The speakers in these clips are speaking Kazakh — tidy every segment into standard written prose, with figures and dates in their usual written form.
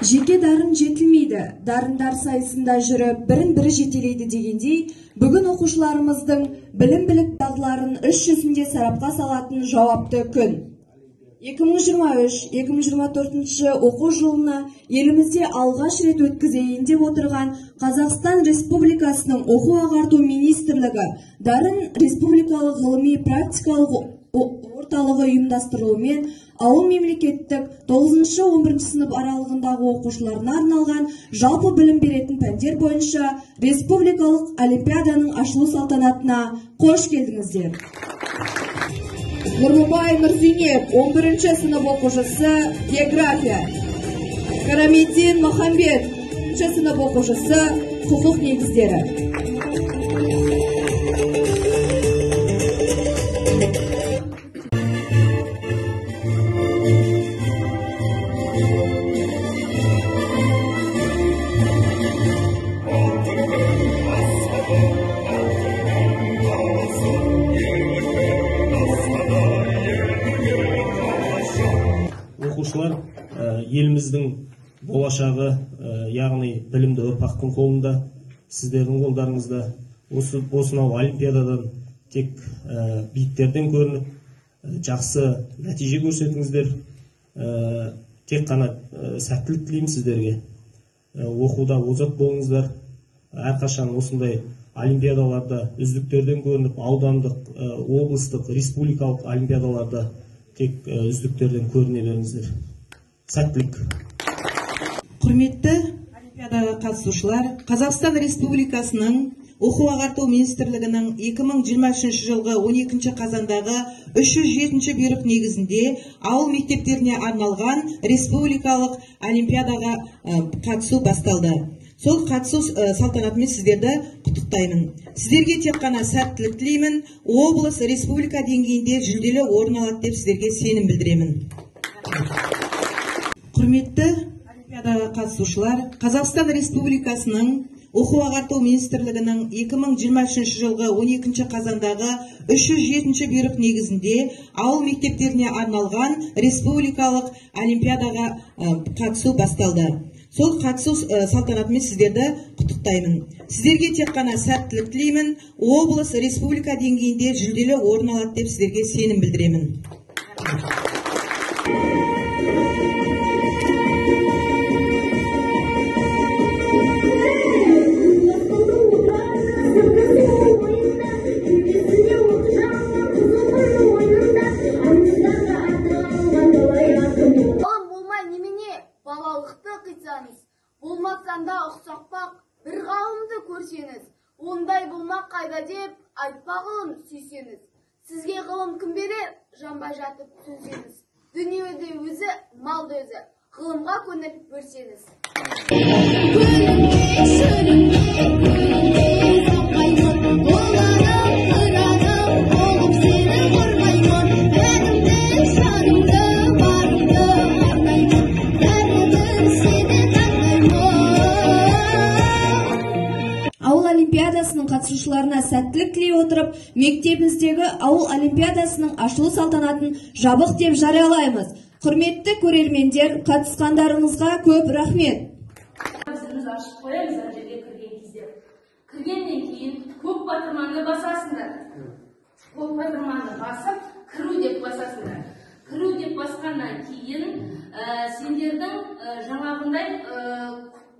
Жеке дарын жетілмейді, дарындар сайысында жүріп, бірін-бірі жетелейді дегендей, бүгін оқушыларымыздың білім-білік дағдыларын іс жүзінде сарапқа салатын жауапты күн. 2023-2024 оқу жылына елімізде алғаш рет өткізейін деп отырған Қазақстан Республикасының оқу-ағарту министрлігі Дарын Республикалық ғылыми-практикалық орталығы ұйымдастырылуымен ауыл мемлекеттік 9-11 сынып аралығындағы оқушыларына арналған жалпы білім беретін пәндер бойынша республикалық олимпиаданың ашылу салтанатына қош келдіңіздер. Нұрмұбай Нұрзинеп, 11 сынып оқушысы, география. Карамиддин Махамбет, 10 сынып оқушысы, құқық негіздері. Оқушылар еліміздің болашағы, яғни білімді ұрпақтың қолында, сіздердің қолдарыңызда. Осынау олимпиададан тек биіктерден көрініп, жақсы нәтиже көрсетіңіздер. Тек қана сәттілік тілеймін сіздерге. Оқуда озат болыңыздар. Әрқашан осындай олимпиадаларда үздіктерден көрініп, аудандық, облыстық, республикалық олимпиадаларда тек үздіктерден көріне беріңіздер. Сәттілік. Құрметті олимпиадаға қатысушылар, Қазақстан Республикасының оқу-ағарту министрлігінің 2023 жылғы 12 қазандағы 307 бұйрық негізінде ауыл мектептеріне арналған республикалық олимпиадаға қатысу басталды. Сол қатысу салтанатымен сіздерді құттықтаймын. Сіздерге тек қана сәттілік тілеймін. Облыс, республика деңгейінде жүлделі орын алады деп сіздерге сенім білдіремін. Құрметті олимпиадаға қатысушылар, Қазақстан Республикасының оқу-ағарту министрлігінің 2023 жылғы 12 қазандағы 307 бұйрық негізінде ауыл мектептеріне арналған республикалық олимпиадаға қатысу басталды. Сол қатысу салтанатымен сіздерді құттықтаймын. Сіздерге тек қана сәттілік тілеймін. Облыс, республика деңгейінде жүлделі орын алады деп сіздерге сенім білдіремін. Балалықты қитсаңыз, болмасанда ұқсақпақ бір ғалымды көрсеңіз, ондай болмақ қайда деп айтпағылым сүйсеңіз. Сізге ғылым кім берер, жанбай жатып сөзеңіз. Дүниеде өзі, малды өзі, ғылымға көніп бөлсеңіз. Ауыл олимпиадасының қатысушыларына сәттілік тілей отырып, мектебіміздегі ауыл олимпиадасының ашылу салтанатын жабық деп жариялаймыз. Құрметті көрермендер, қатысқандарыңызға көп рахмет. Өзіміз ашып қоямыз ана жерге кірген кезде. Кіргеннен кейін көк батырманы басасыңдар. Көк батырманы басып, кіру деп басасыңдар. Кіру деп басқаннан кейін сендердің жаңағындай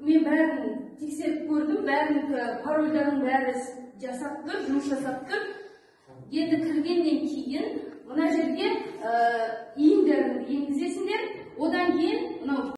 мен бәрін тексеріп көрдім, бәрін парольдарын бәрі жасап тұр, жұмыс жасап тұр. Енді кіргеннен кейін мына жерге иіндерін енгізесіңдер, одан кейін